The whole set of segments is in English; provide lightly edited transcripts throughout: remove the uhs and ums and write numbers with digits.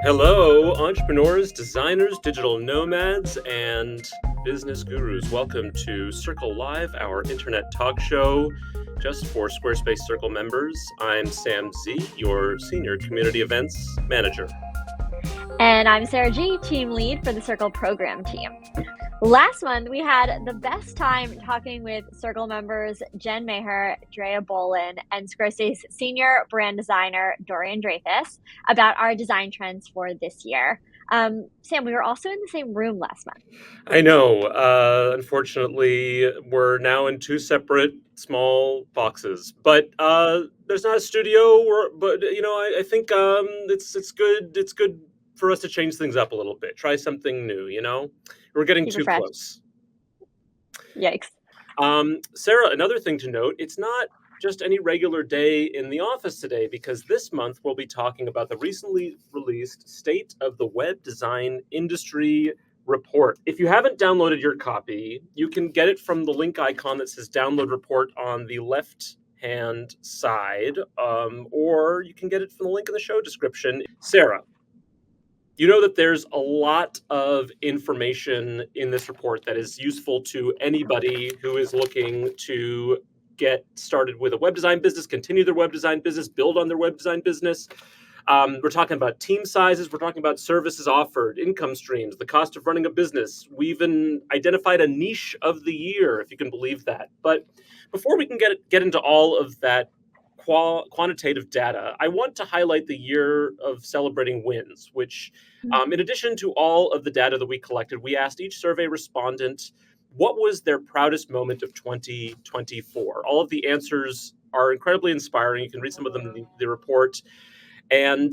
Hello, entrepreneurs, designers, digital nomads, and business gurus. Welcome to Circle Live, our internet talk show just for Squarespace Circle members. I'm Sam Z, your senior community events manager. And I'm Sarah G, team lead for the Circle program team. Last month, we had the best time talking with Circle members Jen Maher, Drea Bolin, and Squarespace senior brand designer Dorian Dreyfus about our design trends for this year. Sam, we were also in the same room last month. I know. Unfortunately, we're now in two separate small boxes, but there's not a studio. But I think it's good. It's good for us to change things up a little bit. Try something new. We're getting Keep it too fresh. close. Yikes. Sarah, another thing to note, it's not just any regular day in the office today, because this month we'll be talking about the recently released State of the Web Design Industry Report. If you haven't downloaded your copy, you can get it from the link icon that says Download Report on the left-hand side, or you can get it from the link in the show description. Sarah, you know that there's a lot of information in this report that is useful to anybody who is looking to get started with a web design business, continue their web design business, build on their web design business. We're talking about team sizes. We're talking about services offered, income streams, the cost of running a business. We even identified a niche of the year, if you can believe that. But before we can get into all of that quantitative data, I want to highlight the year of celebrating wins, which, in addition to all of the data that we collected, we asked each survey respondent what was their proudest moment of 2024. All of the answers are incredibly inspiring. You can read some of them in the report. And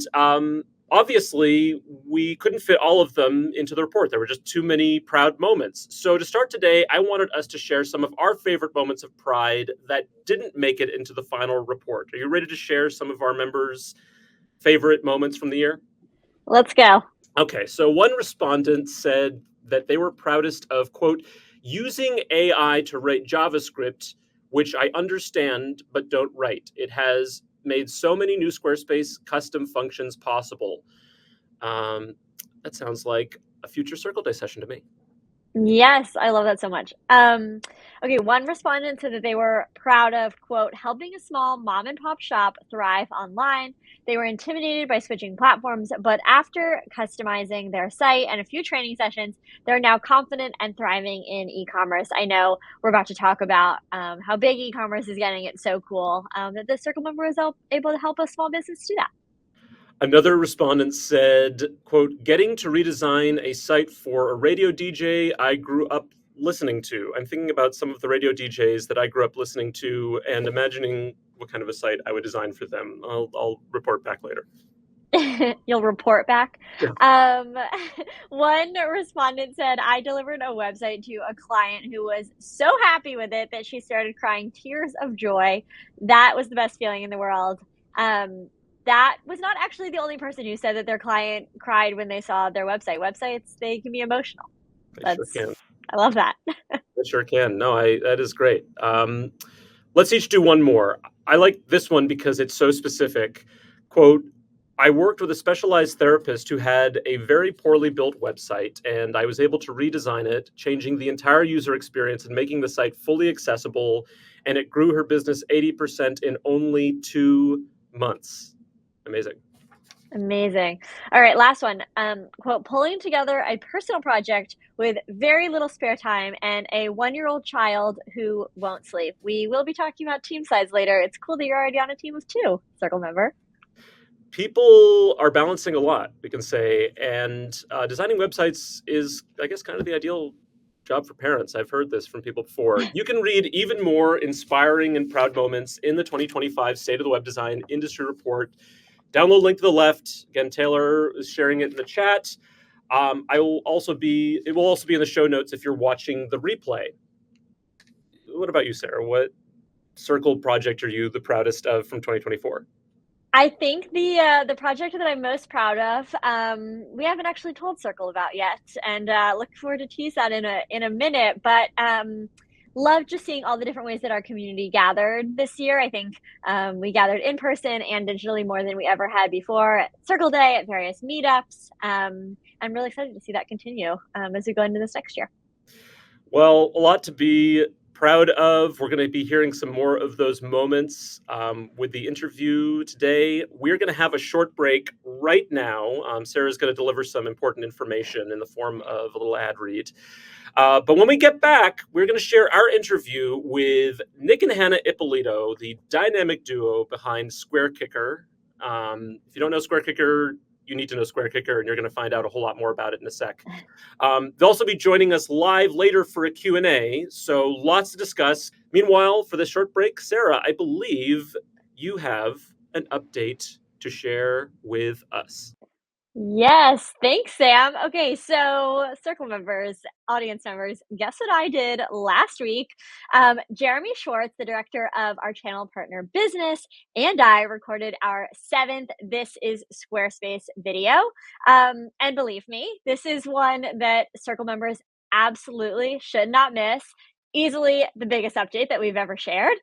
obviously, we couldn't fit all of them into the report. There were just too many proud moments. So to start today, I wanted us to share some of our favorite moments of pride that didn't make it into the final report. Are you ready to share some of our members' favorite moments from the year? Let's go. Okay, so one respondent said that they were proudest of, quote, using AI to write JavaScript, which I understand but don't write. It has made so many new Squarespace custom functions possible. That sounds like a future Circle Day session to me. Yes, I love that so much. Okay, one respondent said that they were proud of, quote, helping a small mom and pop shop thrive online. They were intimidated by switching platforms, but after customizing their site and a few training sessions, they're now confident and thriving in e-commerce. I know we're about to talk about how big e-commerce is getting. It's so cool that the Circle member is able to help a small business do that. Another respondent said, quote, getting to redesign a site for a radio DJ I grew up listening to. I'm thinking about some of the radio DJs that I grew up listening to and imagining what kind of a site I would design for them. I'll report back later. You'll report back. Yeah. One respondent said, I delivered a website to a client who was so happy with it that she started crying tears of joy. That was the best feeling in the world. That was not actually the only person who said that their client cried when they saw their website. Websites, they can be emotional. They sure can. I love that. They sure can. No, that is great. Let's each do one more. I like this one because it's so specific. Quote, I worked with a specialized therapist who had a very poorly built website, and I was able to redesign it, changing the entire user experience and making the site fully accessible, and it grew her business 80% in only 2 months. Amazing. All right, last one. Quote, pulling together a personal project with very little spare time and a 1-year-old child who won't sleep. We will be talking about team size later. It's cool that you're already on a team of 2, Circle member. People are balancing a lot, we can say, and designing websites is, I guess, kind of the ideal job for parents. I've heard this from people before. You can read even more inspiring and proud moments in the 2025 State of the Web Design Industry Report. Download link to the left. Again, Taylor is sharing it in the chat. It will also be in the show notes if you're watching the replay. What about you, Sarah? What Circle project are you the proudest of from 2024? I think the project that I'm most proud of, we haven't actually told Circle about yet, and look forward to tease that in a minute. But loved just seeing all the different ways that our community gathered this year. I think we gathered in person and digitally more than we ever had before at Circle Day, at various meetups. I'm really excited to see that continue as we go into this next year. Well, a lot to be proud of. We're going to be hearing some more of those moments with the interview today. We're going to have a short break right now. Sarah's going to deliver some important information in the form of a little ad read. But when we get back, we're going to share our interview with Nick and Hannah Ippolito, the dynamic duo behind SquareKicker. If you don't know SquareKicker, you need to know SquareKicker, and you're going to find out a whole lot more about it in a sec. They'll also be joining us live later for a Q&A, so lots to discuss. Meanwhile, for this short break, Sarah, I believe you have an update to share with us. Yes, thanks, Sam. Okay, so circle members, audience members, guess what I did last week? Jeremy Schwartz, the director of our channel partner business, and I recorded our seventh This is Squarespace video. And believe me, this is one that circle members absolutely should not miss. Easily the biggest update that we've ever shared.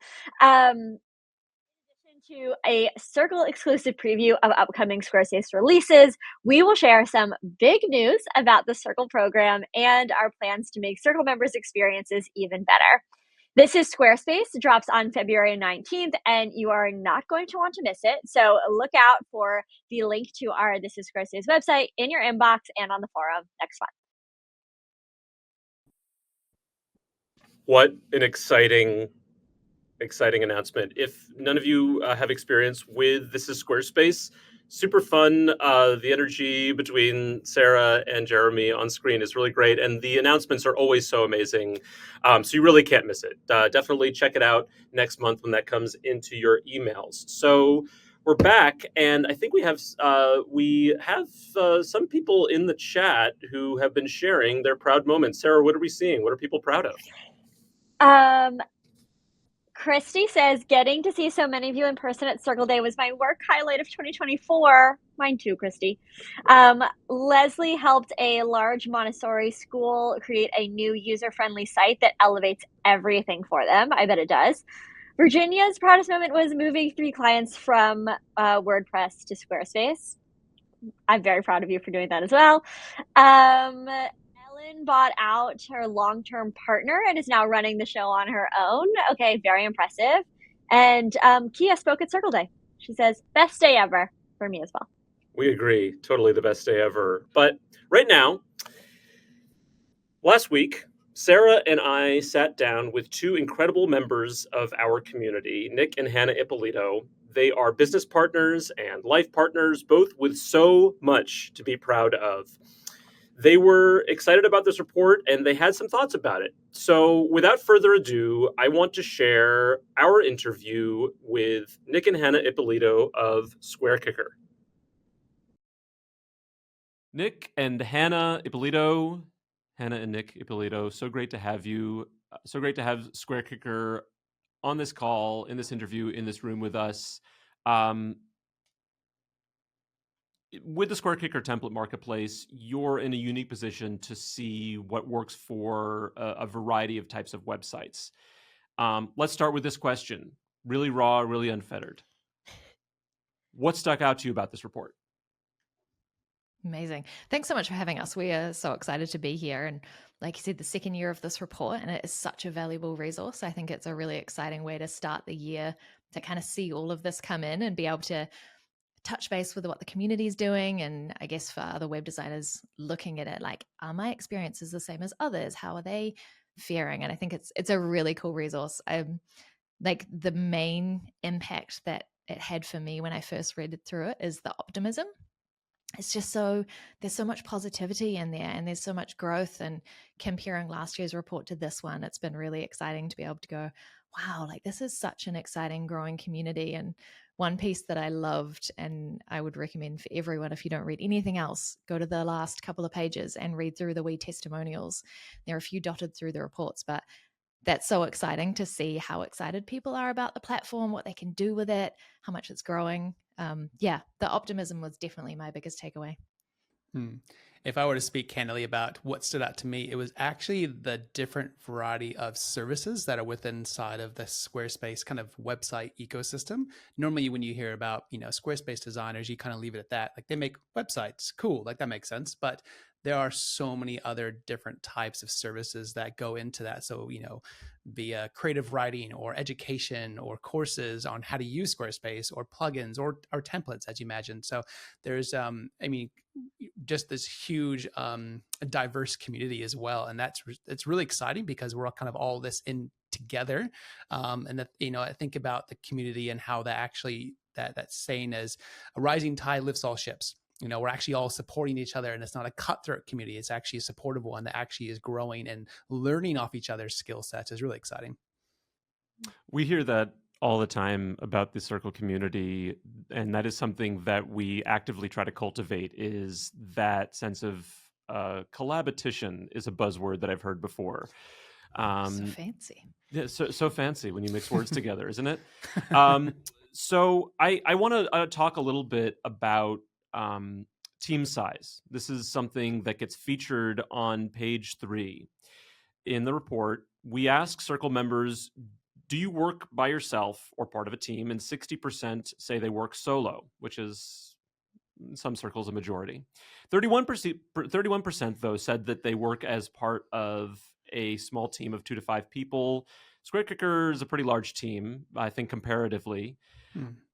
To a Circle exclusive preview of upcoming Squarespace releases, we will share some big news about the Circle program and our plans to make Circle members' experiences even better. This is Squarespace, drops on February 19th, and you are not going to want to miss it. So look out for the link to our This is Squarespace website in your inbox and on the forum next month. What an exciting announcement. If none of you have experience with This is Squarespace, super fun. The energy between Sarah and Jeremy on screen is really great, and the announcements are always so amazing. So you really can't miss it. Definitely check it out next month when that comes into your emails. So we're back, and I think we have some people in the chat who have been sharing their proud moments. Sarah, what are we seeing? What are people proud of? Um, Christy says, getting to see so many of you in person at Circle Day was my work highlight of 2024. Mine too, Christy. Leslie helped a large Montessori school create a new user-friendly site that elevates everything for them. I bet it does. Virginia's proudest moment was moving 3 clients from WordPress to Squarespace. I'm very proud of you for doing that as well. Ellen bought out her long-term partner and is now running the show on her own. Okay, very impressive. And Kia spoke at Circle Day. She says, best day ever for me as well. We agree. Totally the best day ever. But right now, last week, Sarah and I sat down with 2 incredible members of our community, Nick and Hannah Ippolito. They are business partners and life partners, both with so much to be proud of. They were excited about this report and they had some thoughts about it. So, without further ado, I want to share our interview with Nick and Hannah Ippolito of SquareKicker. Nick and Hannah Ippolito, Hannah and Nick Ippolito, so great to have you. So great to have SquareKicker on this call, in this interview, in this room with us. With the SquareKicker template marketplace, you're in a unique position to see what works for a variety of types of websites. Let's start with this question, really raw, really unfettered. What stuck out to you about this report? Amazing. Thanks so much for having us. We are so excited to be here. And like you said, the second year of this report, and it is such a valuable resource. I think it's a really exciting way to start the year to kind of see all of this come in and be able to touch base with what the community is doing. And I guess for other web designers looking at it, like, are my experiences the same as others? How are they faring? And I think it's a really cool resource. Like the main impact that it had for me when I first read it through it is the optimism. It's just there's so much positivity in there and there's so much growth, and comparing last year's report to this one, it's been really exciting to be able to go, wow, like this is such an exciting growing community. And one piece that I loved, and I would recommend for everyone, if you don't read anything else, go to the last couple of pages and read through the wee testimonials. There are a few dotted through the reports, but that's so exciting to see how excited people are about the platform, what they can do with it, how much it's growing. The optimism was definitely my biggest takeaway. If I were to speak candidly about what stood out to me, it was actually the different variety of services that are within inside of the Squarespace kind of website ecosystem. Normally, when you hear about, Squarespace designers, you kind of leave it at that. Like they make websites, cool, like that makes sense. But there are so many other different types of services that go into that. So, via creative writing or education or courses on how to use Squarespace or plugins or templates, as you imagine. So there's, just this huge diverse community as well, and it's really exciting because we're all kind of all this in together. And that, I think about the community and how that actually that saying is a rising tide lifts all ships. We're actually all supporting each other, and it's not a cutthroat community. It's actually a supportive one that actually is growing and learning off each other's skill sets. Is really exciting. We hear that all the time about the Circle community, and that is something that we actively try to cultivate, is that sense of collaboration is a buzzword that I've heard before. So fancy. Yeah, so fancy when you mix words together, isn't it? So I want to talk a little bit about team size. This is something that gets featured on page 3 in the report. We ask Circle members, do you work by yourself or part of a team? And 60% say they work solo, which is in some circles a majority. 31% though said that they work as part of a small team of 2 to 5 people. SquareKicker is a pretty large team, I think, comparatively.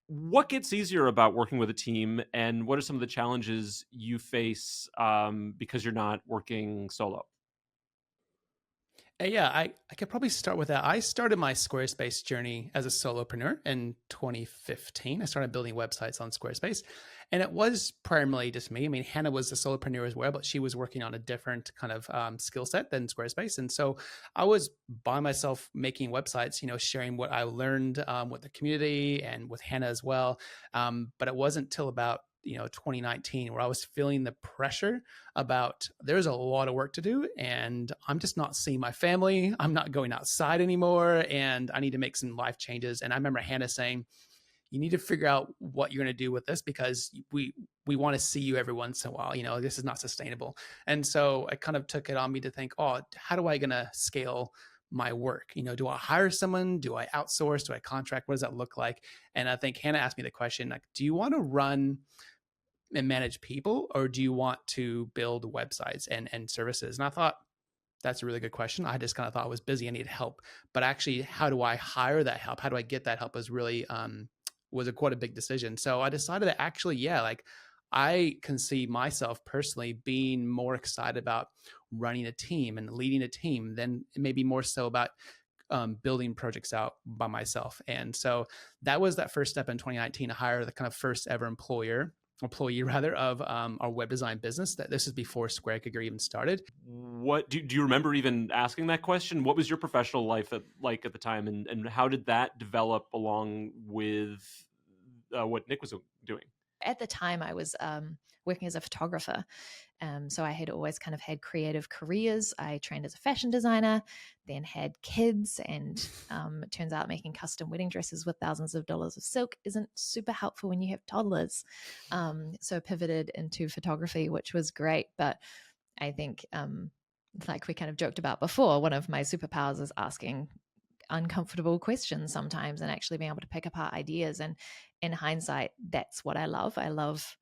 What gets easier about working with a team, and what are some of the challenges you face because you're not working solo? Yeah, I could probably start with that. I started my Squarespace journey as a solopreneur in 2015. I started building websites on Squarespace, and it was primarily just me. I mean, Hannah was a solopreneur as well, but she was working on a different kind of skill set than Squarespace. And so I was by myself making websites, sharing what I learned with the community and with Hannah as well. But it wasn't till about 2019 where I was feeling the pressure about there's a lot of work to do and I'm just not seeing my family. I'm not going outside anymore and I need to make some life changes. And I remember Hannah saying, you need to figure out what you're going to do with this because we want to see you every once in a while. This is not sustainable. And so I kind of took it on me to think, how do I going to scale my work? Do I hire someone? Do I outsource? Do I contract? What does that look like? And I think Hannah asked me the question, like, do you want to run and manage people, or do you want to build websites and services? And I thought, that's a really good question. I just kind of thought I was busy. I needed help. But actually, how do I hire that help? How do I get that help was really, was quite a big decision. So I decided that actually, I can see myself personally being more excited about running a team and leading a team than maybe more so about building projects out by myself. And so that was that first step in 2019 to hire the kind of first ever employee of our web design business. That this is before SquareKicker even started. What do you remember even asking that question? What was your professional life like at the time, and how did that develop along with what Nick was doing? At the time, I was working as a photographer. So I had always kind of had creative careers. I trained as a fashion designer, then had kids, and it turns out making custom wedding dresses with thousands of dollars of silk isn't super helpful when you have toddlers. So pivoted into photography, which was great. But I think, like we kind of joked about before, one of my superpowers is asking uncomfortable questions sometimes and actually being able to pick apart ideas. And in hindsight, that's what I love. I love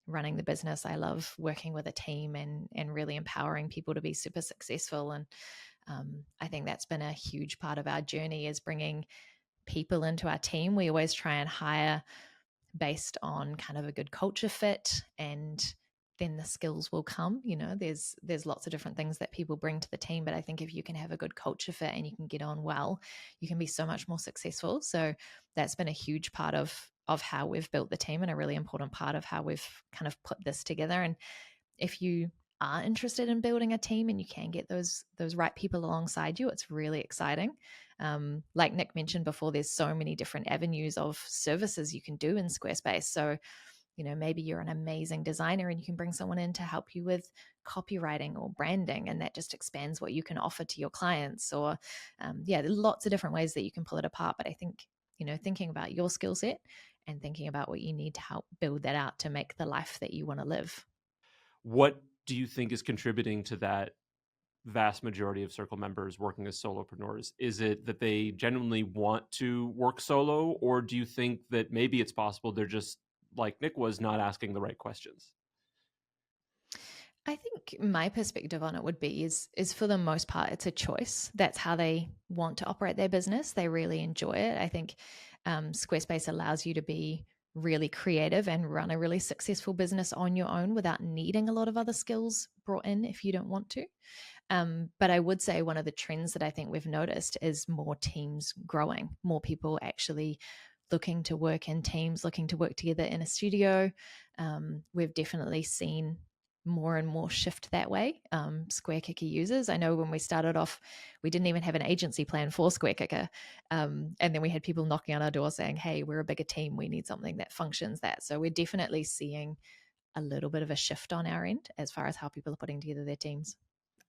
running the business. I love working with a team and really empowering people to be super successful. And I think that's been a huge part of our journey, is bringing people into our team. We always try and hire based on kind of a good culture fit, and then the skills will come. There's lots of different things that people bring to the team, but I think if you can have a good culture fit and you can get on well, you can be so much more successful. So that's been a huge part of how we've built the team, and a really important part of how we've kind of put this together. And if you are interested in building a team and you can get those right people alongside you, it's really exciting. Like Nick mentioned before, there's so many different avenues of services you can do in Squarespace. So maybe you're an amazing designer and you can bring someone in to help you with copywriting or branding, and that just expands what you can offer to your clients. Or there's lots of different ways that you can pull it apart. But I think, thinking about your skill set and thinking about what you need to help build that out to make the life that you want to live. What do you think is contributing to that vast majority of Circle members working as solopreneurs? Is it that they genuinely want to work solo, or do you think that maybe it's possible they're just, like Nick was, not asking the right questions? I think my perspective on it would be is for the most part it's a choice. That's how they want to operate their business. They really enjoy it. I think Squarespace allows you to be really creative and run a really successful business on your own without needing a lot of other skills brought in if you don't want to. But I would say one of the trends that I think we've noticed is more teams growing, more people actually looking to work in teams, looking to work together in a studio. We've definitely seen more and more shift that way. SquareKicker users, I know when we started off, we didn't even have an agency plan for SquareKicker. And then we had people knocking on our door saying, hey, we're a bigger team. We need something that functions that. So we're definitely seeing a little bit of a shift on our end as far as how people are putting together their teams.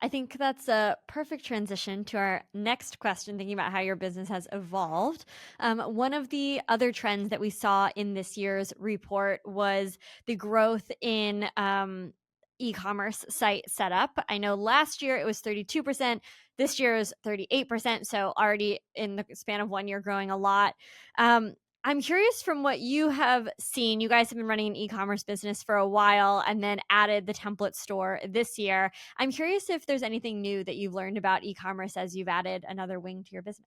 I think that's a perfect transition to our next question, thinking about how your business has evolved. One of the other trends that we saw in this year's report was the growth in e-commerce site setup. I know last year it was 32%. This year is 38%. So already in the span of 1 year, growing a lot. I'm curious from what you have seen. You guys have been running an e-commerce business for a while and then added the template store this year. I'm curious if there's anything new that you've learned about e-commerce as you've added another wing to your business.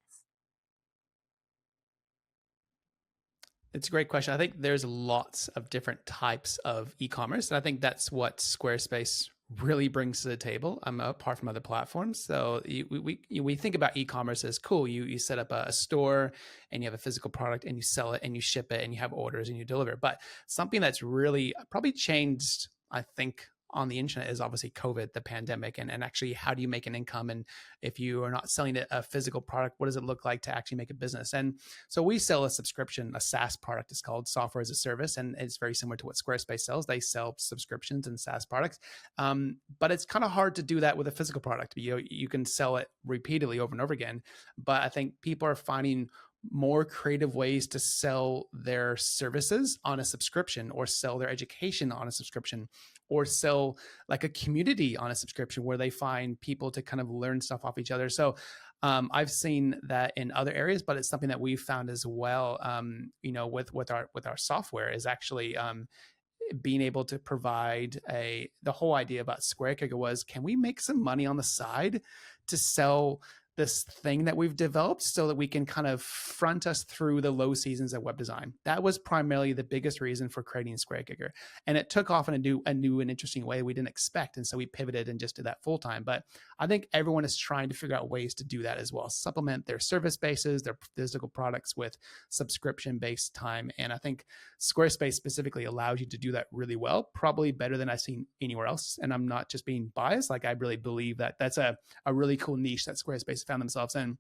It's a great question. I think there's lots of different types of e-commerce, and I think that's what Squarespace really brings to the table, apart from other platforms. So we think about e-commerce as cool. You set up a store and you have a physical product and you sell it and you ship it and you have orders and you deliver. But something that's really probably changed, I think, on the internet is obviously COVID, the pandemic, and actually how do you make an income? And if you are not selling a physical product, what does it look like to actually make a business? And so we sell a subscription, a SaaS product. It's called software as a service. And it's very similar to what Squarespace sells. They sell subscriptions and SaaS products. But it's kind of hard to do that with a physical product. You can sell it repeatedly over and over again. But I think people are finding more creative ways to sell their services on a subscription, or sell their education on a subscription, or sell like a community on a subscription where they find people to kind of learn stuff off each other. So I've seen that in other areas, but it's something that we've found as well, with our software is actually being able to provide the whole idea about SquareKicker was, can we make some money on the side to sell this thing that we've developed so that we can kind of front us through the low seasons of web design? That was primarily the biggest reason for creating SquareKicker. And it took off in a new and interesting way we didn't expect. And so we pivoted and just did that full time. But I think everyone is trying to figure out ways to do that as well, supplement their service bases, their physical products with subscription based time. And I think Squarespace specifically allows you to do that really well, probably better than I've seen anywhere else. And I'm not just being biased. Like, I really believe that that's a really cool niche that Squarespace found themselves in.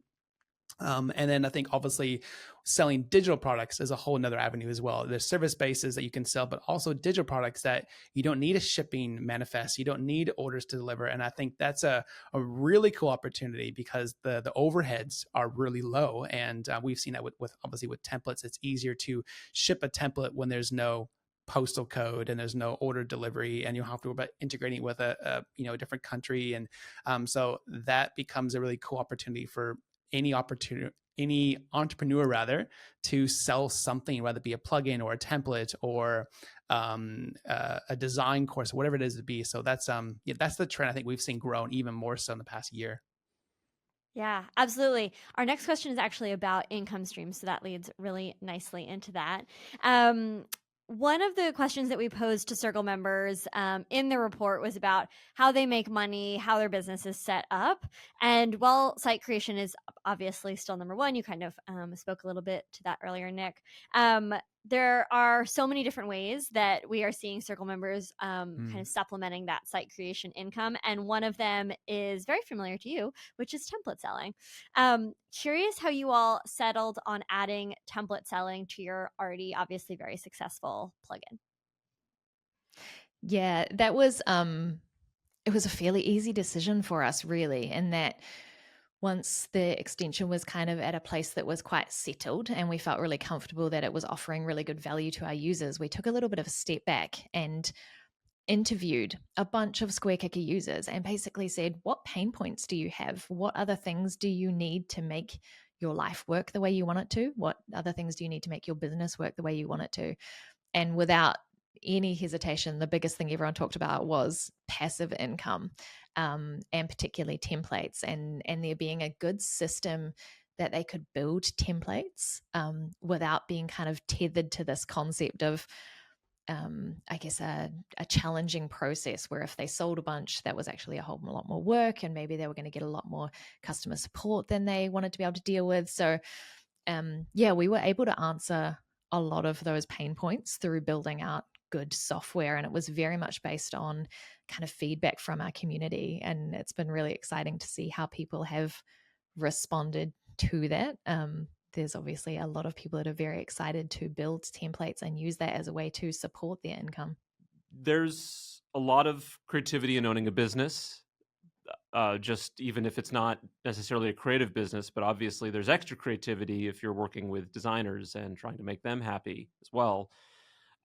And then I think obviously selling digital products is a whole nother avenue as well. There's service bases that you can sell, but also digital products that you don't need a shipping manifest. You don't need orders to deliver. And I think that's a really cool opportunity because the overheads are really low. And we've seen that with obviously with templates. It's easier to ship a template when there's no postal code and there's no order delivery, and you have to worry about integrating with a different country. And so that becomes a really cool opportunity for any entrepreneur rather to sell something, whether it be a plugin or a template or a design course, whatever it is to be. So that's the trend I think we've seen grown even more so in the past year. Yeah, absolutely. Our next question is actually about income streams, so that leads really nicely into that. One of the questions that we posed to Circle members in the report was about how they make money, how their business is set up. And while site creation is obviously still number one, you kind of spoke a little bit to that earlier, Nick. There are so many different ways that we are seeing Circle members kind of supplementing that site creation income. And one of them is very familiar to you, which is template selling. Curious how you all settled on adding template selling to your already obviously very successful plugin. Yeah, that was it was a fairly easy decision for us, really, in that once the extension was kind of at a place that was quite settled and we felt really comfortable that it was offering really good value to our users, we took a little bit of a step back and interviewed a bunch of SquareKicker users and basically said, what pain points do you have? What other things do you need to make your life work the way you want it to? What other things do you need to make your business work the way you want it to? And without any hesitation, the biggest thing everyone talked about was passive income, and particularly templates, and there being a good system that they could build templates without being kind of tethered to this concept of I guess a challenging process where if they sold a bunch, that was actually a lot more work, and maybe they were going to get a lot more customer support than they wanted to be able to deal with. So yeah, we were able to answer a lot of those pain points through building out good software, and it was very much based on kind of feedback from our community, and it's been really exciting to see how people have responded to that. There's obviously a lot of people that are very excited to build templates and use that as a way to support their income. There's a lot of creativity in owning a business, just even if it's not necessarily a creative business, but obviously there's extra creativity if you're working with designers and trying to make them happy as well.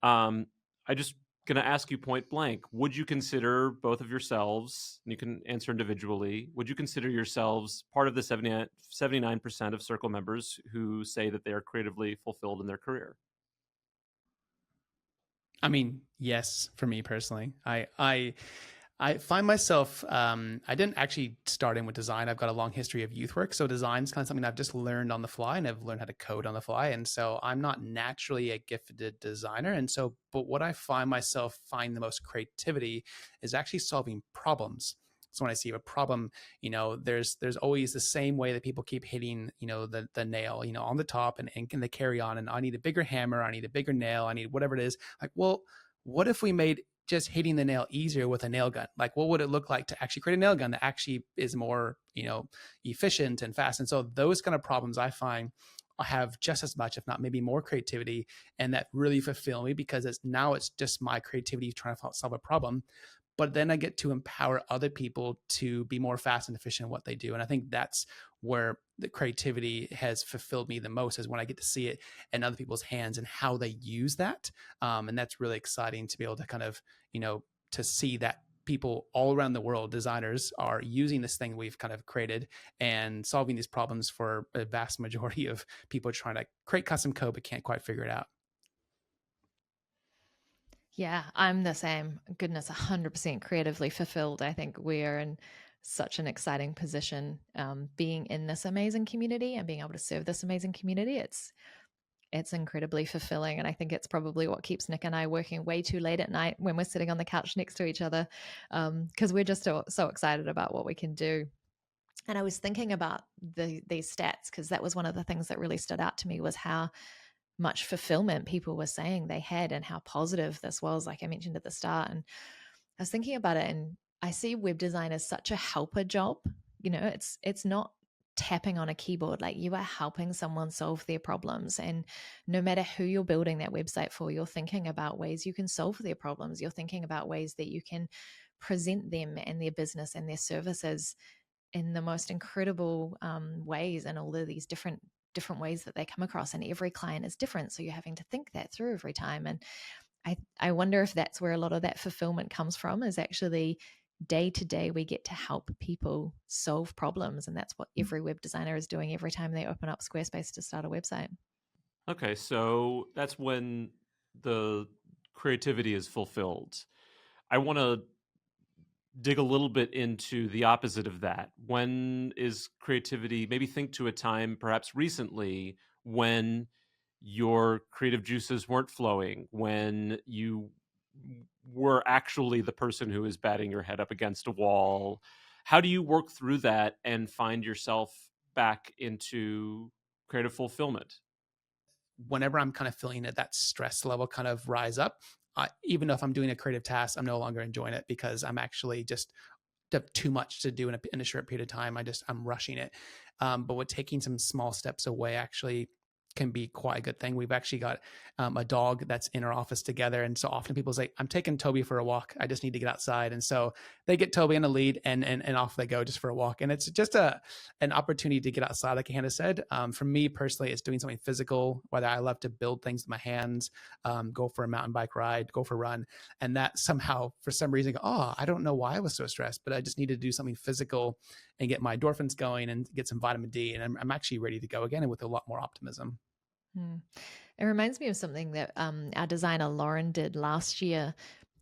I just going to ask you point blank, would you consider both of yourselves, and you can answer individually, would you consider yourselves part of the 79% of Circle members who say that they are creatively fulfilled in their career? I mean, yes, for me personally. I find myself, I didn't actually start in with design. I've got a long history of youth work. So design is kind of something I've just learned on the fly, and I've learned how to code on the fly. And so I'm not naturally a gifted designer. And so, but what I find myself find the most creativity is actually solving problems. So when I see a problem, there's always the same way that people keep hitting, the nail, on the top, and can they carry on? And I need a bigger hammer. I need a bigger nail. I need whatever it is. Like, well, what if we made just hitting the nail easier with a nail gun? Like, what would it look like to actually create a nail gun that actually is more, efficient and fast? And so those kind of problems I find have just as much, if not maybe more creativity, and that really fulfill me, because it's just my creativity trying to solve a problem. But then I get to empower other people to be more fast and efficient in what they do. And I think that's where the creativity has fulfilled me the most, is when I get to see it in other people's hands and how they use that. And that's really exciting to be able to kind of, to see that people all around the world, designers, are using this thing we've kind of created and solving these problems for a vast majority of people trying to create custom code but can't quite figure it out. Yeah, I'm the same. Goodness, 100% creatively fulfilled. I think we are in such an exciting position, being in this amazing community and being able to serve this amazing community. It's incredibly fulfilling, and I think it's probably what keeps Nick and I working way too late at night when we're sitting on the couch next to each other, because we're just so excited about what we can do. And I was thinking about these stats, because that was one of the things that really stood out to me, was how much fulfillment people were saying they had and how positive this was, like I mentioned at the start. And I was thinking about it, and I see web design as such a helper job. It's not tapping on a keyboard. Like, you are helping someone solve their problems, and no matter who you're building that website for, you're thinking about ways you can solve their problems. You're thinking about ways that you can present them and their business and their services in the most incredible ways, and all of these different ways that they come across, and every client is different, so you're having to think that through every time. And I wonder if that's where a lot of that fulfillment comes from, is actually day to day we get to help people solve problems, and that's what every web designer is doing every time they open up Squarespace to start a website. Okay, so that's when the creativity is fulfilled. I want to dig a little bit into the opposite of that. When is creativity, maybe think to a time perhaps recently when your creative juices weren't flowing, when you were actually the person who is batting your head up against a wall. How do you work through that and find yourself back into creative fulfillment? Whenever I'm kind of feeling that stress level kind of rise up, even if I'm doing a creative task, I'm no longer enjoying it, because I'm actually just have too much to do in a short period of time. I'm rushing it. But with taking some small steps away, actually can be quite a good thing. We've actually got a dog that's in our office together. And so often people say, I'm taking Toby for a walk. I just need to get outside. And so they get Toby on the lead and off they go just for a walk. And it's just an opportunity to get outside, like Hannah said. For me personally, it's doing something physical, whether I love to build things with my hands, go for a mountain bike ride, go for a run. And that somehow, for some reason, I don't know why I was so stressed, but I just needed to do something physical and get my endorphins going and get some vitamin D. And I'm actually ready to go again and with a lot more optimism. It reminds me of something that our designer Lauren did last year.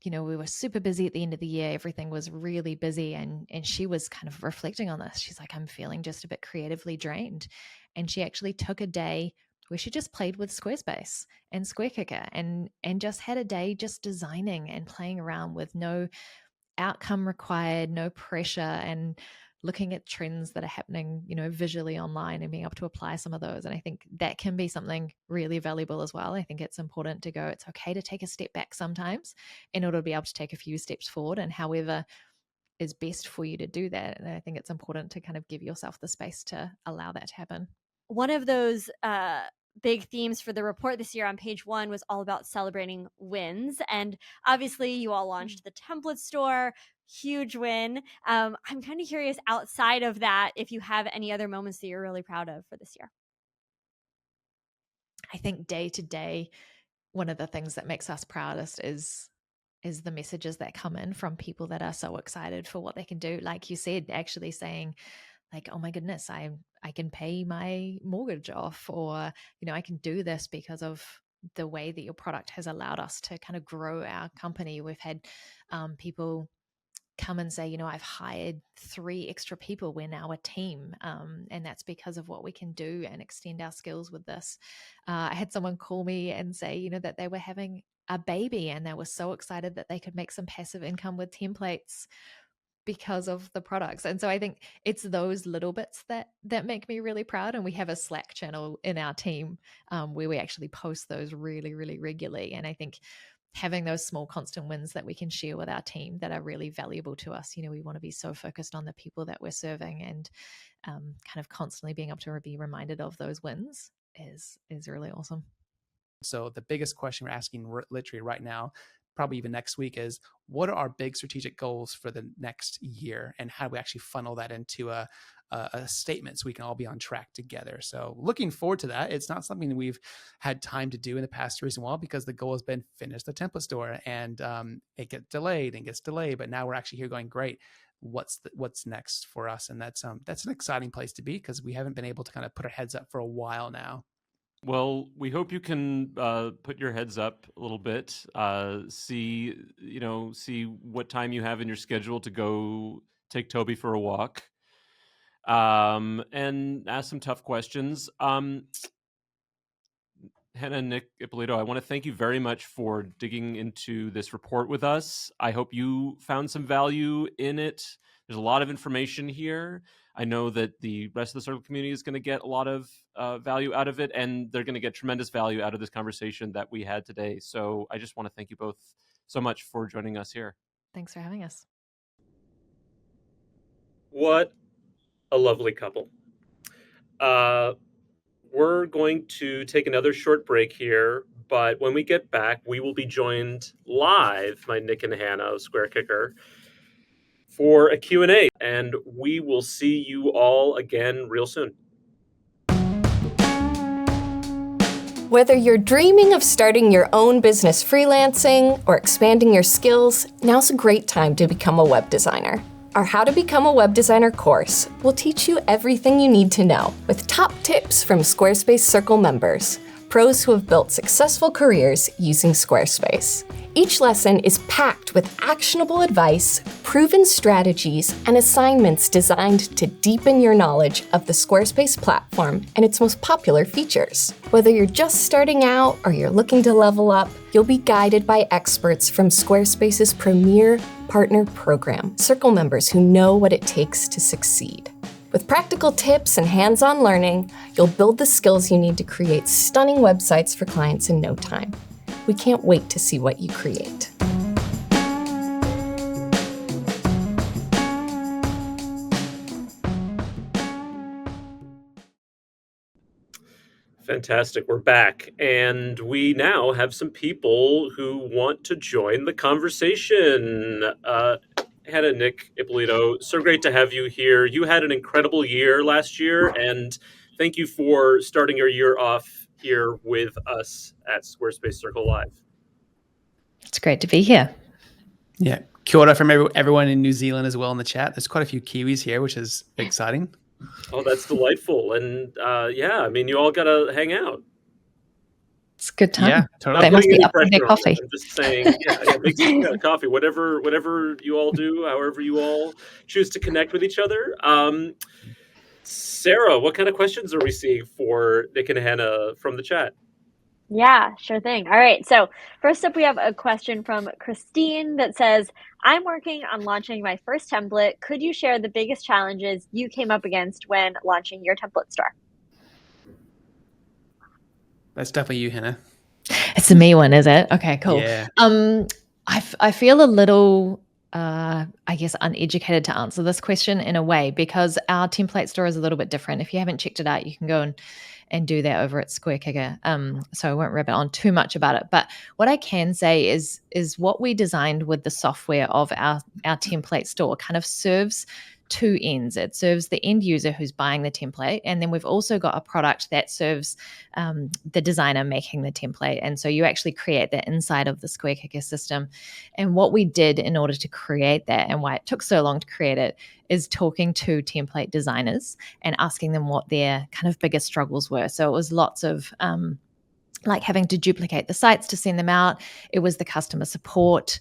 We were super busy at the end of the year. Everything was really busy. And she was kind of reflecting on this. She's like, I'm feeling just a bit creatively drained. And she actually took a day where she just played with Squarespace and SquareKicker and just had a day just designing and playing around with no outcome required, no pressure, and looking at trends that are happening, visually online and being able to apply some of those. And I think that can be something really valuable as well. I think it's important to go, it's okay to take a step back sometimes in order to be able to take a few steps forward, and however is best for you to do that. And I think it's important to kind of give yourself the space to allow that to happen. One of those big themes for the report this year on page 1 was all about celebrating wins. And obviously you all launched the template store, huge win. I'm kind of curious, outside of that, if you have any other moments that you're really proud of for this year. I think day to day, one of the things that makes us proudest is the messages that come in from people that are so excited for what they can do. Like you said, actually saying like, oh my goodness, I can pay my mortgage off, or, I can do this because of the way that your product has allowed us to kind of grow our company. We've had people come and say, I've hired 3 extra people. We're now a team. And that's because of what we can do and extend our skills with this. I had someone call me and say, that they were having a baby and they were so excited that they could make some passive income with templates because of the products. And so I think it's those little bits that make me really proud. And we have a Slack channel in our team where we actually post those really, really regularly. And I think having those small constant wins that we can share with our team that are really valuable to us. We want to be so focused on the people that we're serving, and kind of constantly being able to be reminded of those wins is really awesome. So the biggest question we're asking literally right now, probably even next week, is what are our big strategic goals for the next year, and how do we actually funnel that into a statement so we can all be on track together. So looking forward to that. It's not something that we've had time to do in the past reason why, because the goal has been finish the template store, and it gets delayed, but now we're actually here going, great, what's next for us? And that's an exciting place to be, because we haven't been able to kind of put our heads up for a while now. Well, we hope you can put your heads up a little bit, see what time you have in your schedule to go take Toby for a walk, and ask some tough questions. Hannah and Ippolito, I want to thank you very much for digging into this report with us. I hope you found some value in it. There's a lot of information here. I know that the rest of the Circle community is going to get a lot of value out of it, and they're going to get tremendous value out of this conversation that we had today. So I just want to thank you both so much for joining us here. Thanks for having us. What a lovely couple. We're going to take another short break here, but when we get back, we will be joined live by Nick and Hannah of SquareKicker for a Q&A, and we will see you all again real soon. Whether you're dreaming of starting your own business freelancing or expanding your skills, now's a great time to become a web designer. Our How to Become a Web Designer course will teach you everything you need to know, with top tips from Squarespace Circle members, pros who have built successful careers using Squarespace. Each lesson is packed with actionable advice, proven strategies, and assignments designed to deepen your knowledge of the Squarespace platform and its most popular features. Whether you're just starting out or you're looking to level up, you'll be guided by experts from Squarespace's premier partner program, Circle members who know what it takes to succeed. With practical tips and hands-on learning, you'll build the skills you need to create stunning websites for clients in no time. We can't wait to see what you create. Fantastic. We're back. And we now have some people who want to join the conversation. Hannah, Nick, Ippolito, so great to have you here. You had an incredible year last year, and thank you for starting your year off here with us at Squarespace Circle Live. It's great to be here. Yeah. Kia ora from everyone in New Zealand as well in the chat. There's quite a few Kiwis here, which is exciting. Oh, that's delightful. And yeah, I mean, you all got to hang out. It's a good time. Yeah, totally. They must be Any up with their pressure on coffee. it. I'm just saying, make some coffee, whatever you all do, however you all choose to connect with each other. Sarah, what kind of questions are we seeing for Nick and Hannah from the chat? Yeah, sure thing. All right. So first up, we have a question from Christine that says, I'm working on launching my first template. Could you share the biggest challenges you came up against when launching your template store? That's definitely you, Hannah. It's a me one, is it? Okay, cool. Yeah. I feel a little, I guess, uneducated to answer this question in a way, because our template store is a little bit different. If you haven't checked it out, you can go and do that over at SquareKicker. So I won't rabbit on too much about it. But what I can say is what we designed with the software of our template store kind of serves two ends. It serves the end user who's buying the template, and then we've also got a product that serves the designer making the template. And so you actually create that inside of the SquareKicker system. And what we did in order to create that, and why it took so long to create it, is talking to template designers and asking them what their kind of biggest struggles were. So it was lots of like having to duplicate the sites to send them out. It was the customer support,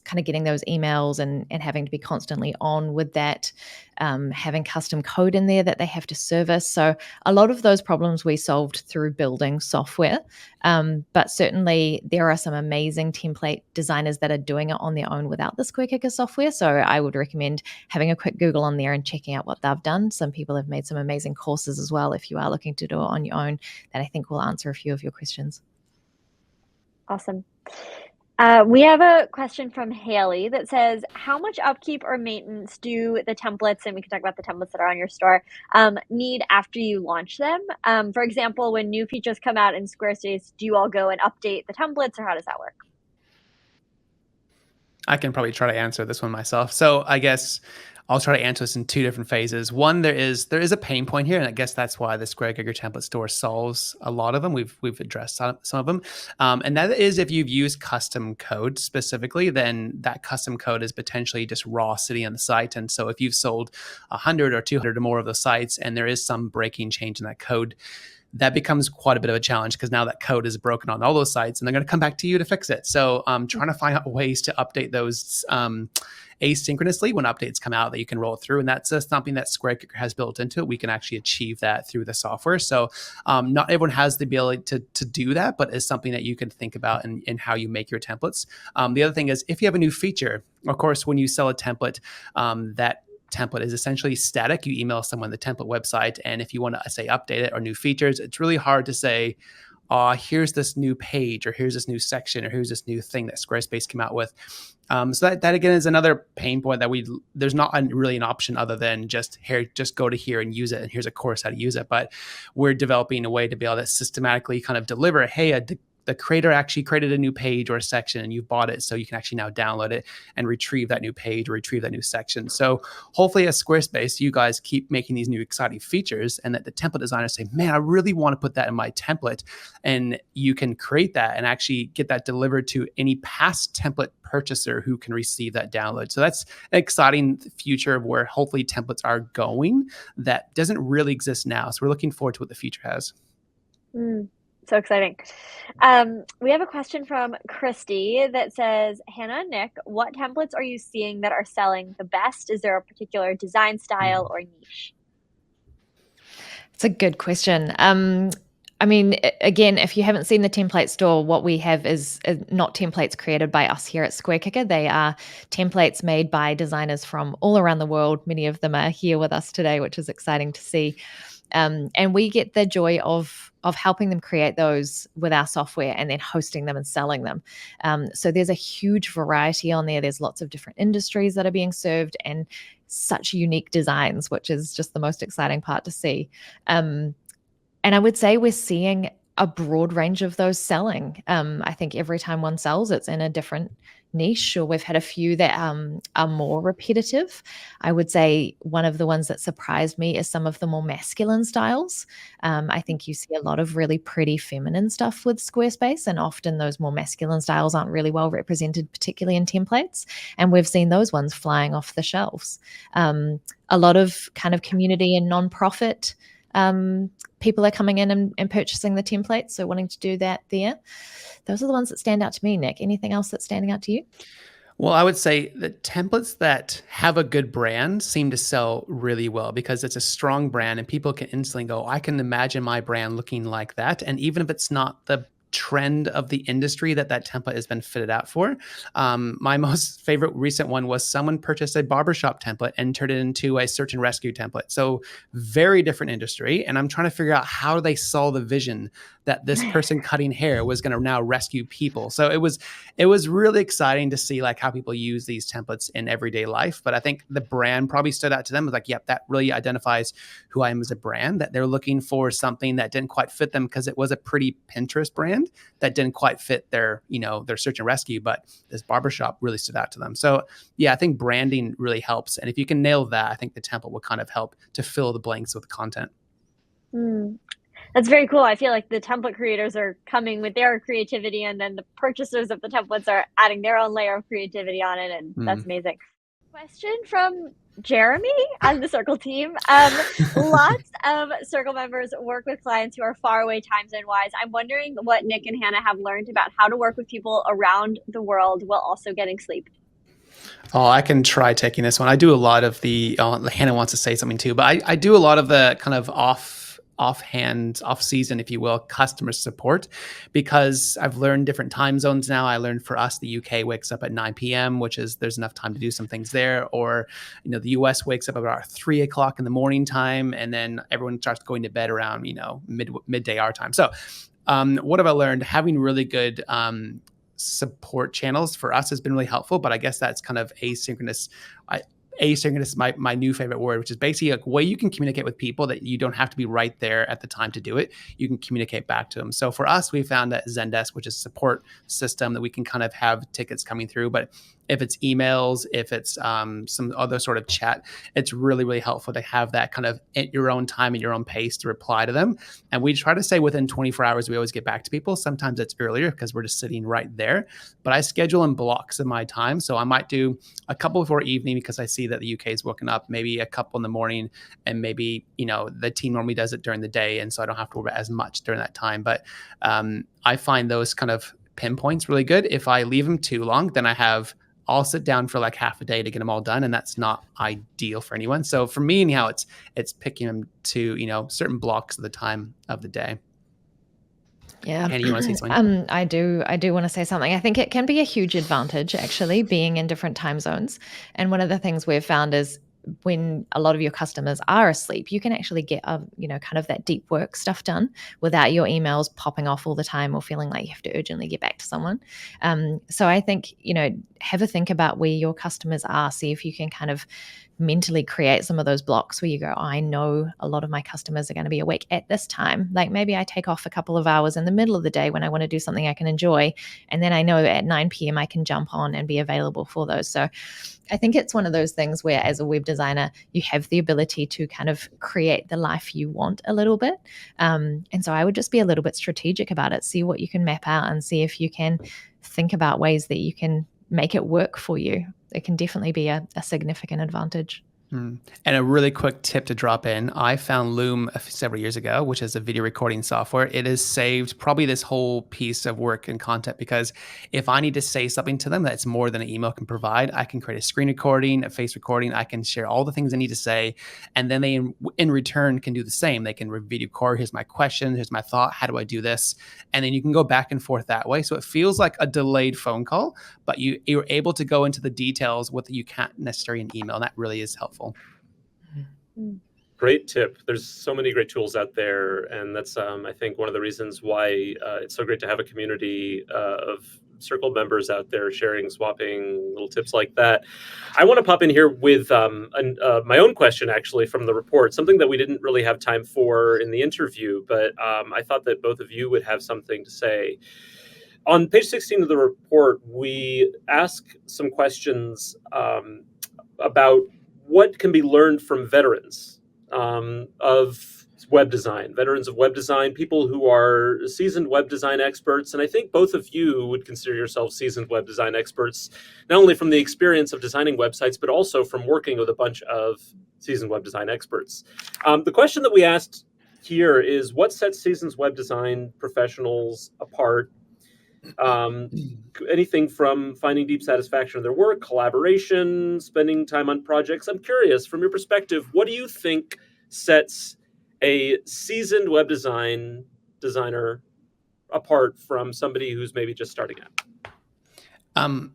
kind of getting those emails and having to be constantly on with that, having custom code in there that they have to service. So a lot of those problems we solved through building software. But certainly there are some amazing template designers that are doing it on their own without the SquareKicker software. So I would recommend having a quick Google on there and checking out what they've done. Some people have made some amazing courses as well, if you are looking to do it on your own, that I think will answer a few of your questions. Awesome. We have a question from Haley that says, how much upkeep or maintenance do the templates, and we can talk about the templates that are on your store, need after you launch them? For example, when new features come out in Squarespace, do you all go and update the templates, or how does that work? I can probably try to answer this one myself. So I guess I'll try to answer this in two different phases. One, there is a pain point here, and I guess that's why the SquareKicker template store solves a lot of them. We've addressed some of them, and that is if you've used custom code specifically, then that custom code is potentially just raw sitting on the site. And so if you've sold 100 or 200 or more of those sites, and there is some breaking change in that code, that becomes quite a bit of a challenge, because now that code is broken on all those sites and they're going to come back to you to fix it. So trying to find out ways to update those asynchronously when updates come out that you can roll through. And that's something that SquareKicker has built into it. We can actually achieve that through the software. So not everyone has the ability to do that, but it's something that you can think about in how you make your templates. The other thing is, if you have a new feature, of course, when you sell a template, that template is essentially static. You email someone the template website, and if you want to say update it or new features, it's really hard to say, here's this new page, or here's this new section, or here's this new thing that Squarespace came out with. So that again is another pain point that there's not really an option other than just go to here and use it, and here's a course how to use it. But we're developing a way to be able to systematically kind of deliver, hey, the creator actually created a new page or a section, and you bought it, so you can actually now download it and retrieve that new page or retrieve that new section. So hopefully as Squarespace, you guys keep making these new exciting features, and that the template designers say, man, I really want to put that in my template. And you can create that and actually get that delivered to any past template purchaser who can receive that download. So that's an exciting future of where hopefully templates are going that doesn't really exist now. So we're looking forward to what the future has. So exciting. We have a question from Christy that says, Hannah and Nick, what templates are you seeing that are selling the best? Is there a particular design style or niche? It's a good question. I mean, again, if you haven't seen the template store, what we have is not templates created by us here at SquareKicker. They are templates made by designers from all around the world. Many of them are here with us today, which is exciting to see. And we get the joy of helping them create those with our software and then hosting them and selling them. So there's a huge variety on there. There's lots of different industries that are being served, and such unique designs, which is just the most exciting part to see. And I would say we're seeing a broad range of those selling. I think every time one sells, it's in a different niche, or we've had a few that are more repetitive. I would say one of the ones that surprised me is some of the more masculine styles. I think you see a lot of really pretty feminine stuff with Squarespace, and often those more masculine styles aren't really well represented, particularly in templates. And we've seen those ones flying off the shelves. A lot of kind of community and nonprofit people are coming in and purchasing the templates, so wanting to do that there. Those are the ones that stand out to me, Nick. Anything else that's standing out to you? Well, I would say the templates that have a good brand seem to sell really well because it's a strong brand and people can instantly go, I can imagine my brand looking like that. And even if it's not the trend of the industry that template has been fitted out for. My most favorite recent one was someone purchased a barbershop template and turned it into a search and rescue template. So very different industry. And I'm trying to figure out how they saw the vision that this person cutting hair was going to now rescue people. So it was really exciting to see like how people use these templates in everyday life. But I think the brand probably stood out to them. It was like, yep, that really identifies who I am as a brand, that they're looking for something that didn't quite fit them because it was a pretty Pinterest brand that didn't quite fit their, their search and rescue, but this barbershop really stood out to them. So yeah, I think branding really helps. And if you can nail that, I think the template will kind of help to fill the blanks with content. That's very cool. I feel like the template creators are coming with their creativity, and then the purchasers of the templates are adding their own layer of creativity on it, and that's amazing. Question from Jeremy on the Circle team. Lots of Circle members work with clients who are far away time zone wise. I'm wondering what Nick and Hannah have learned about how to work with people around the world while also getting sleep. Oh, I can try taking this one. I do a lot of the, Hannah wants to say something too, but I do a lot of the kind of off season, if you will, customer support, because I've learned different time zones now. I learned for us, the UK wakes up at 9 p.m., which is there's enough time to do some things there. Or, the US wakes up about 3 o'clock in the morning time, and then everyone starts going to bed around, midday our time. So what have I learned? Having really good support channels for us has been really helpful, but I guess that's kind of asynchronous. Asynchronous is my new favorite word, which is basically a way you can communicate with people that you don't have to be right there at the time to do it. You can communicate back to them. So for us, we found that Zendesk, which is a support system that we can kind of have tickets coming through. But if it's emails, if it's some other sort of chat, it's really, really helpful to have that kind of at your own time, at your own pace to reply to them. And we try to say within 24 hours, we always get back to people. Sometimes it's earlier because we're just sitting right there. But I schedule in blocks of my time. So I might do a couple before evening because I see that the UK is woken up, maybe a couple in the morning, and maybe, the team normally does it during the day. And so I don't have to worry about as much during that time. But I find those kind of pinpoints really good. If I leave them too long, then I'll sit down for like half a day to get them all done. And that's not ideal for anyone. So for me, anyhow, it's picking them to, certain blocks of the time of the day. Yeah. Hannah, you want to say something? I do want to say something. I think it can be a huge advantage actually being in different time zones. And one of the things we've found is when a lot of your customers are asleep, you can actually get kind of that deep work stuff done without your emails popping off all the time or feeling like you have to urgently get back to someone. So I think, have a think about where your customers are. See if you can kind of mentally create some of those blocks where you go, I know a lot of my customers are going to be awake at this time. Like maybe I take off a couple of hours in the middle of the day when I want to do something I can enjoy. And then I know at 9 p.m. I can jump on and be available for those. So I think it's one of those things where as a web designer, you have the ability to kind of create the life you want a little bit. And so I would just be a little bit strategic about it. See what you can map out and see if you can think about ways that you can make it work for you. It can definitely be a significant advantage. And a really quick tip to drop in. I found Loom several years ago, which is a video recording software. It has saved probably this whole piece of work and content, because if I need to say something to them that's more than an email can provide, I can create a screen recording, a face recording. I can share all the things I need to say. And then they, in return, can do the same. They can video record, here's my question, here's my thought, how do I do this? And then you can go back and forth that way. So it feels like a delayed phone call, but you're able to go into the details with you can't necessarily in email. And that really is helpful. Great tip. There's so many great tools out there, and that's I think one of the reasons why it's so great to have a community of Circle members out there sharing, swapping little tips like that. I want to pop in here with my own question, actually, from the report, something that we didn't really have time for in the interview, but I thought that both of you would have something to say. On page 16 of the report, we ask some questions about what can be learned from veterans of web design, veterans of web design, people who are seasoned web design experts. And I think both of you would consider yourselves seasoned web design experts, not only from the experience of designing websites, but also from working with a bunch of seasoned web design experts. The question that we asked here is, what sets seasoned web design professionals apart? Anything from finding deep satisfaction in their work, collaboration, spending time on projects. I'm curious, from your perspective, what do you think sets a seasoned web designer apart from somebody who's maybe just starting out?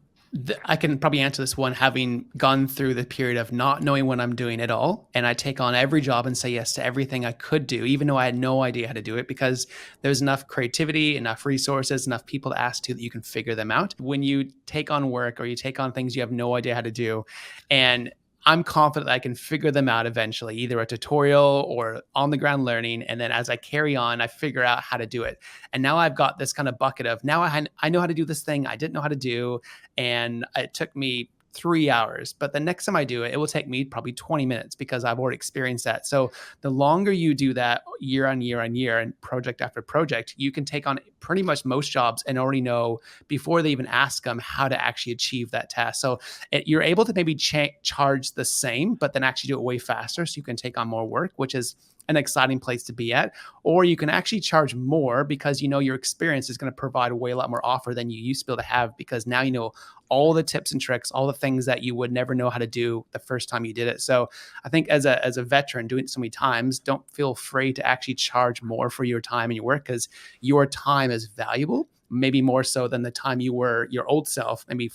I can probably answer this one having gone through the period of not knowing what I'm doing at all. And I take on every job and say yes to everything I could do, even though I had no idea how to do it, because there's enough creativity, enough resources, enough people to ask to that you can figure them out. When you take on work or you take on things you have no idea how to do, and I'm confident that I can figure them out eventually, either a tutorial or on the ground learning. And then as I carry on, I figure out how to do it. And now I've got this kind of bucket of, now I know how to do this thing I didn't know how to do. And it took me 3 hours, but the next time I do it, it will take me probably 20 minutes because I've already experienced that. So the longer you do that year on year on year and project after project, you can take on pretty much most jobs and already know before they even ask them how to actually achieve that task. So you're able to maybe charge the same, but then actually do it way faster so you can take on more work, which is an exciting place to be at. Or you can actually charge more because you know your experience is going to provide a way a lot more offer than you used to be able to have, because now you know all the tips and tricks, all the things that you would never know how to do the first time you did it. So I think as a veteran doing it so many times, don't feel afraid to actually charge more for your time and your work, because your time is valuable, maybe more so than the time you were your old self, maybe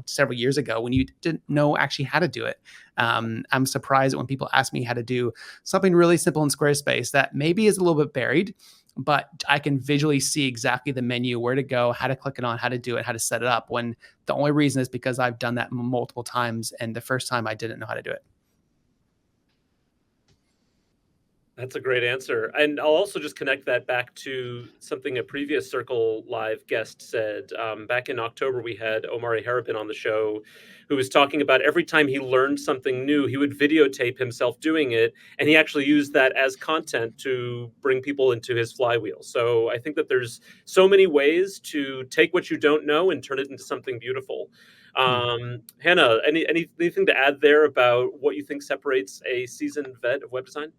several years ago when you didn't know actually how to do it. I'm surprised when people ask me how to do something really simple in Squarespace that maybe is a little bit buried, but I can visually see exactly the menu, where to go, how to click it on, how to do it, how to set it up, when the only reason is because I've done that multiple times and the first time I didn't know how to do it. That's a great answer. And I'll also just connect that back to something a previous Circle Live guest said. Back in October, we had Omari Harabin on the show, who was talking about every time he learned something new, he would videotape himself doing it. And he actually used that as content to bring people into his flywheel. So I think that there's so many ways to take what you don't know and turn it into something beautiful. Hannah, anything to add there about what you think separates a seasoned vet of web design?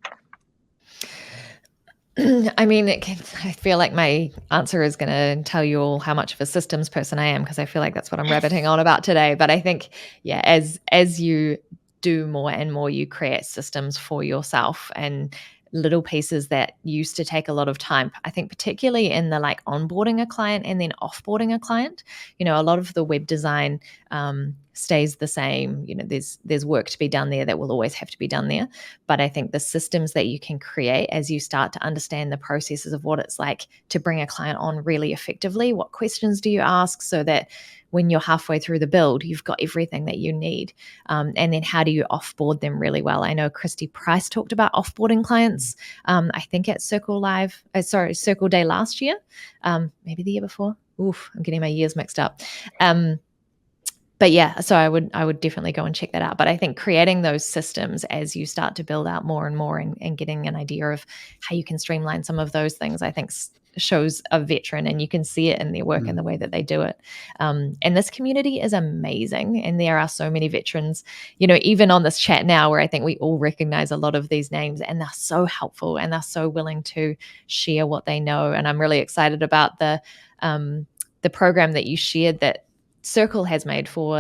I mean, I feel like my answer is going to tell you all how much of a systems person I am, because I feel like that's what I'm rabbiting on about today. But I think, yeah, as you do more and more, you create systems for yourself and little pieces that used to take a lot of time. I think particularly in the like onboarding a client and then offboarding a client, a lot of the web design stays the same. There's work to be done there that will always have to be done there. But I think the systems that you can create as you start to understand the processes of what it's like to bring a client on really effectively, what questions do you ask so that when you're halfway through the build, you've got everything that you need. And then how do you offboard them really well? I know Christy Price talked about offboarding clients, I think at Circle Day last year, maybe the year before. Oof, I'm getting my years mixed up. But yeah, so I would definitely go and check that out. But I think creating those systems as you start to build out more and more and getting an idea of how you can streamline some of those things, I think shows a veteran, and you can see it in their work and the way that they do it. And this community is amazing. And there are so many veterans, even on this chat now, where I think we all recognize a lot of these names, and they're so helpful and they're so willing to share what they know. And I'm really excited about the program that you shared that Circle has made for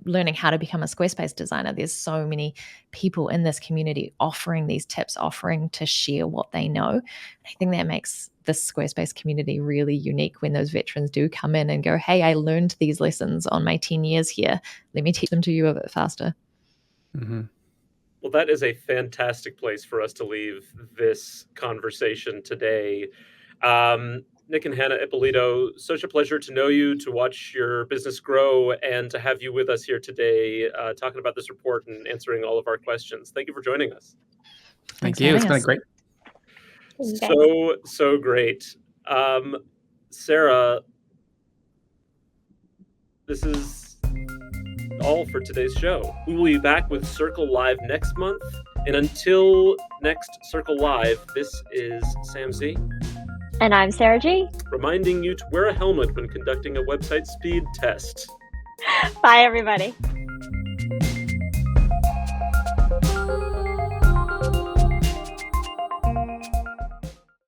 learning how to become a Squarespace designer. There's so many people in this community offering these tips, offering to share what they know. I think that makes this Squarespace community really unique when those veterans do come in and go, hey, I learned these lessons on my 10 years here. Let me teach them to you a bit faster. Mm-hmm. Well, that is a fantastic place for us to leave this conversation today. Nick and Hannah Ippolito, such a pleasure to know you, to watch your business grow, and to have you with us here today talking about this report and answering all of our questions. Thank you for joining us. Thank you. It's been great. So great. Sarah, this is all for today's show. We will be back with Circle Live next month. And until next Circle Live, this is Sam Z. And I'm Sarah G. Reminding you to wear a helmet when conducting a website speed test. Bye, everybody.